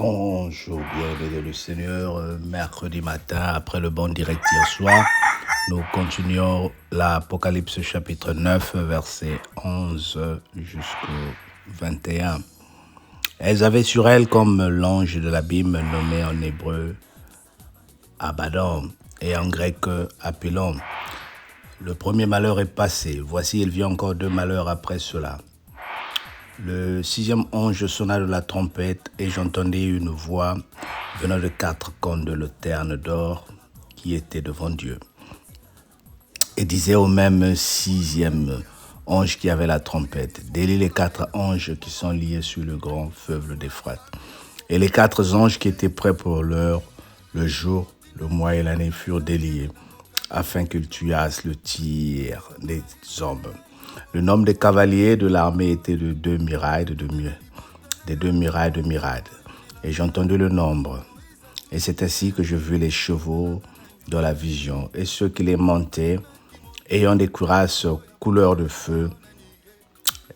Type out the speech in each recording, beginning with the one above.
Bonjour, bienvenue le Seigneur. Mercredi matin, après le bon direct hier soir, nous continuons l'Apocalypse chapitre 9, verset 11 jusqu'au 21. Elles avaient sur elles comme l'ange de l'abîme nommé en hébreu Abaddon et en grec Apollon. Le premier malheur est passé. Voici, il vient encore 2 malheurs après cela. Le 6e ange sonna de la trompette et j'entendis une voix venant de 4 cônes de l'autel d'or qui était devant Dieu. Et disait au même 6e ange qui avait la trompette, délie les 4 anges qui sont liés sur le grand fleuve d'Euphrate. Et les 4 anges qui étaient prêts pour l'heure, le jour, le mois et l'année furent déliés, afin qu'ils tuassent le tiers des hommes. Le nombre des cavaliers de l'armée était de 2 myriades des 2 myriades de myriades. Et j'ai entendu le nombre. Et c'est ainsi que je vis les chevaux dans la vision. Et ceux qui les montaient, ayant des cuirasses couleur de feu,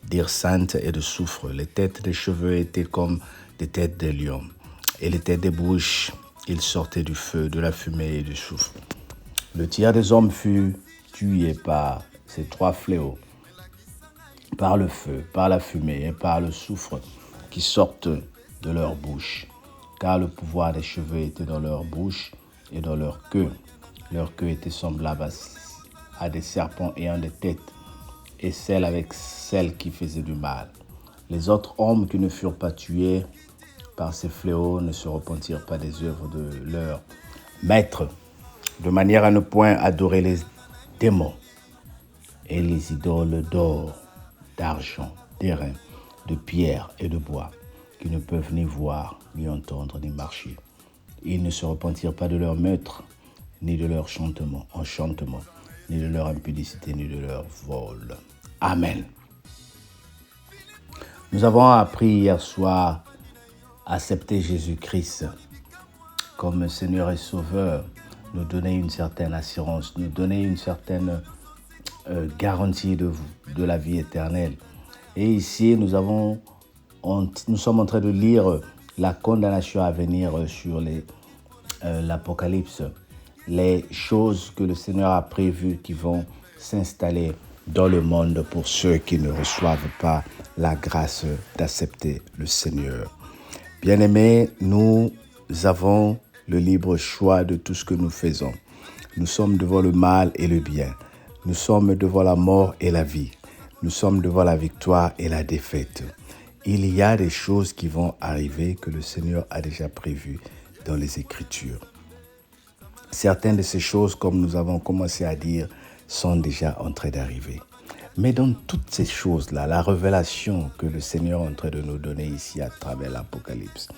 d'hyacinthe et de soufre. Les têtes des cheveux étaient comme des têtes de lions. Et les têtes des bouches, ils sortaient du feu, de la fumée et du soufre. Le tiers des hommes fut tué par ces 3 fléaux, par le feu, par la fumée et par le soufre qui sortent de leur bouche. Car le pouvoir des cheveux était dans leur bouche et dans leur queue. Leur queue était semblable à des serpents ayant des têtes, et celle avec celle qui faisait du mal. Les autres hommes qui ne furent pas tués par ces fléaux ne se repentirent pas des œuvres de leur maître, de manière à ne point adorer les démons et les idoles d'or, d'argent, d'airain, de pierre et de bois, qui ne peuvent ni voir, ni entendre, ni marcher. Ils ne se repentirent pas de leur maître, ni de leur enchantement, ni de leur impudicité, ni de leur vol. Amen. Nous avons appris hier soir à accepter Jésus-Christ comme Seigneur et Sauveur, nous donner une certaine assurance, nous donner une certaine garantie de la vie éternelle. Et ici, nous sommes en train de lire la condamnation à venir sur l'Apocalypse, les choses que le Seigneur a prévues qui vont s'installer dans le monde pour ceux qui ne reçoivent pas la grâce d'accepter le Seigneur. Bien-aimés, nous avons le libre choix de tout ce que nous faisons. Nous sommes devant le mal et le bien. Nous sommes devant la mort et la vie. Nous sommes devant la victoire et la défaite. Il y a des choses qui vont arriver que le Seigneur a déjà prévues dans les Écritures. Certaines de ces choses, comme nous avons commencé à dire, sont déjà en train d'arriver. Mais dans toutes ces choses-là, la révélation que le Seigneur est en train de nous donner ici à travers l'Apocalypse,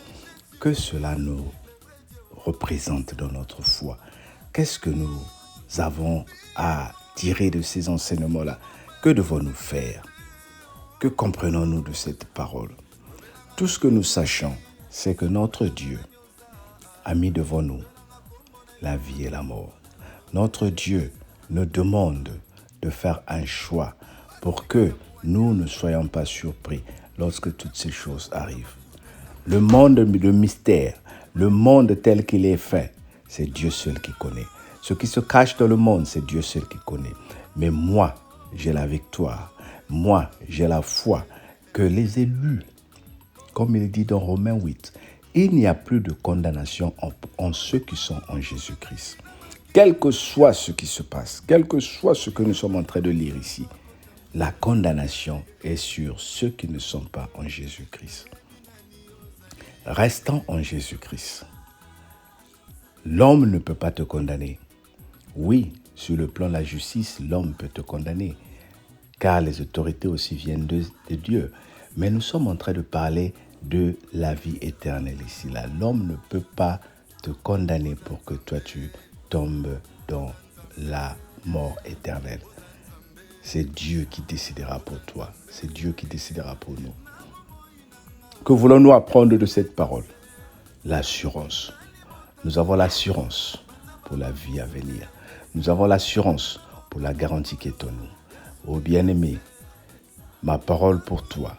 que cela nous représente dans notre foi. Qu'est-ce que nous avons à tirer de ces enseignements-là? Que devons-nous faire? Que comprenons-nous de cette parole? Tout ce que nous sachons, c'est que notre Dieu a mis devant nous la vie et la mort. Notre Dieu nous demande de faire un choix pour que nous ne soyons pas surpris lorsque toutes ces choses arrivent. Le monde de mystère, le monde tel qu'il est fait, c'est Dieu seul qui connaît. Ce qui se cache dans le monde, c'est Dieu seul qui connaît. Mais moi, j'ai la victoire. Moi, j'ai la foi que les élus, comme il dit dans Romains 8, il n'y a plus de condamnation en ceux qui sont en Jésus-Christ. Quel que soit ce qui se passe, quel que soit ce que nous sommes en train de lire ici, la condamnation est sur ceux qui ne sont pas en Jésus-Christ. Restant en Jésus-Christ. L'homme ne peut pas te condamner. Oui, sur le plan de la justice, l'homme peut te condamner, car les autorités aussi viennent de Dieu. Mais nous sommes en train de parler de la vie éternelle ici. Là, l'homme ne peut pas te condamner pour que toi tu tombes dans la mort éternelle. C'est Dieu qui décidera pour toi. C'est Dieu qui décidera pour nous. Que voulons-nous apprendre de cette parole? L'assurance. Nous avons l'assurance pour la vie à venir. Nous avons l'assurance pour la garantie qui est en nous. Oh bien-aimé, ma parole pour toi,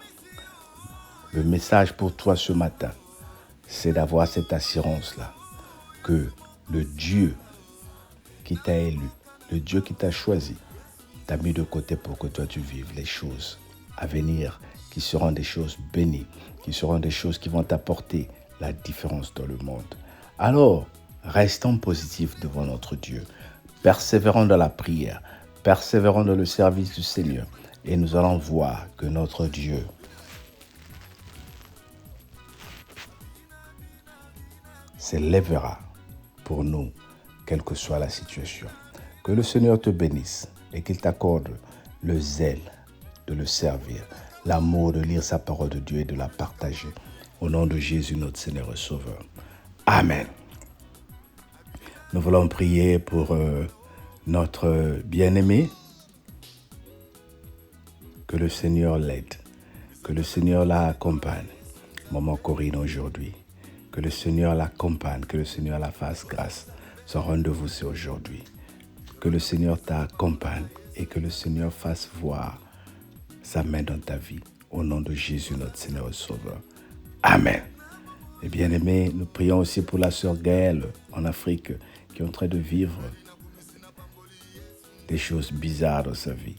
le message pour toi ce matin, c'est d'avoir cette assurance-là que le Dieu qui t'a élu, le Dieu qui t'a choisi, t'a mis de côté pour que toi tu vives les choses à venir, qui seront des choses bénies, qui seront des choses qui vont t'apporter la différence dans le monde. Alors, restons positifs devant notre Dieu, persévérons dans la prière, persévérons dans le service du Seigneur, et nous allons voir que notre Dieu s'élèvera pour nous, quelle que soit la situation. Que le Seigneur te bénisse et qu'il t'accorde le zèle de le servir, l'amour de lire sa parole de Dieu et de la partager. Au nom de Jésus, notre Seigneur et Sauveur. Amen. Nous voulons prier pour notre bien-aimé. Que le Seigneur l'aide, que le Seigneur l'accompagne. Maman Corinne aujourd'hui. Que le Seigneur l'accompagne, que le Seigneur la fasse grâce. Son rendez-vous, c'est aujourd'hui. Que le Seigneur t'accompagne et que le Seigneur fasse voir sa main dans ta vie. Au nom de Jésus, notre Seigneur et Sauveur. Amen. Et bien aimés, nous prions aussi pour la sœur Gaëlle en Afrique qui est en train de vivre des choses bizarres dans sa vie.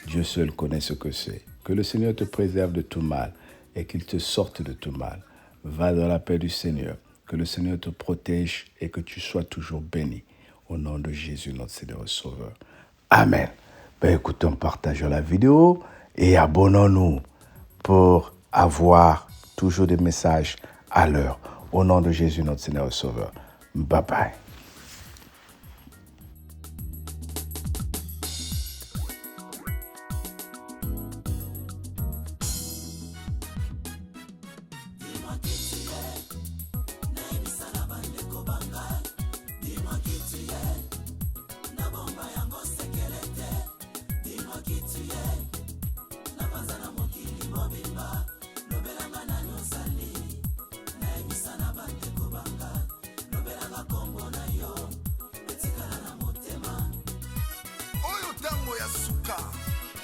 Dieu seul connaît ce que c'est. Que le Seigneur te préserve de tout mal et qu'il te sorte de tout mal. Va dans la paix du Seigneur. Que le Seigneur te protège et que tu sois toujours béni. Au nom de Jésus, notre Seigneur et Sauveur. Amen. Écoutons, partageons la vidéo et abonnons-nous pour avoir toujours des messages à l'heure. Au nom de Jésus, notre Seigneur et Sauveur. Bye bye.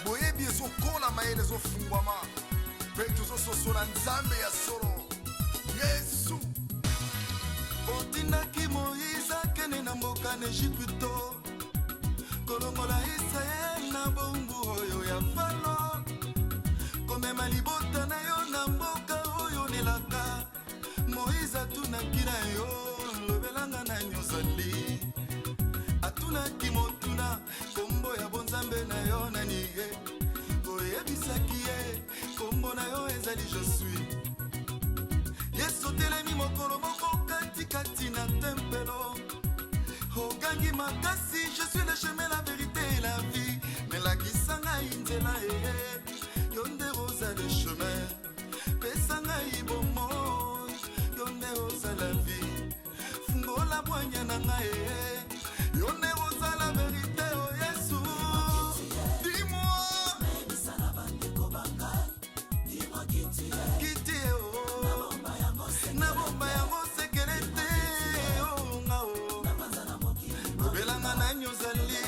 boyebi ezokola mayele ezofungwama mpe tozososola nzambe ya solo yesu otindaki moïse akende na mboka na Ejipito kolongola Israele na bongo oyo ya falo komema libota na yo na mboka oyo nelaka moïse atunaki na yo lobelanga na nyozali atunaki motuna kombo ya bonzambe na yo nani ye oyebisaki ye kombo na yo ezali je suis yesu telemi mokolo moko katikati na tempelo ogangi makasi je suis le chemin la vérité et la vie melakisa ngai nzela ye yo nde ozala chemin pesa ngai bomoi yo nde ozala vie fungola bwanya na ngai yo nde ozala vérité o yesu dis-moi kiti o na bomba yango sekele te o nga o lobelanga na nyozali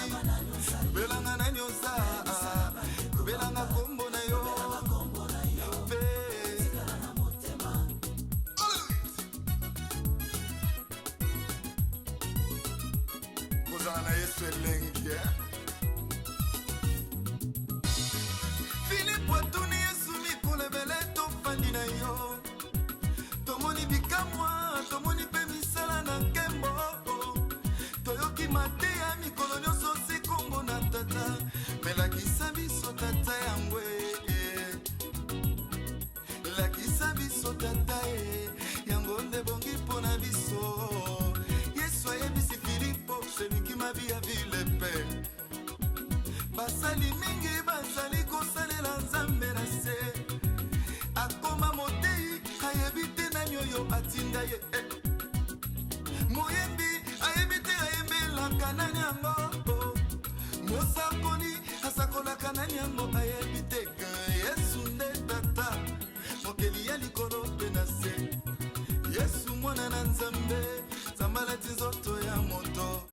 lobelanga na nyoza lobelanga kombo na yo kozala na yesu elengi filipo atuni yesu mikolo ebele tofandi na yo tomoni bikamwa tomoni mpe misala na nkembo toyoki mateya mikolo nyonso si kombo na tata melakisa biso tata yango lakisa biso tata yango nde bongi mpo na biso yesu ayebisi filipo celui qui m'a vu a vu le père basali mingi bazali kosalela nzambe na se akoma motei ayebi te nani oyo atinda ye moyembi ayebi te ayembelaka nani yango mosakoli asakolaka nani yango ayebi te yesu nde tata mokeli ya likolo mpe na se yesu mwana na nzambe nzambe alati nzoto ya moto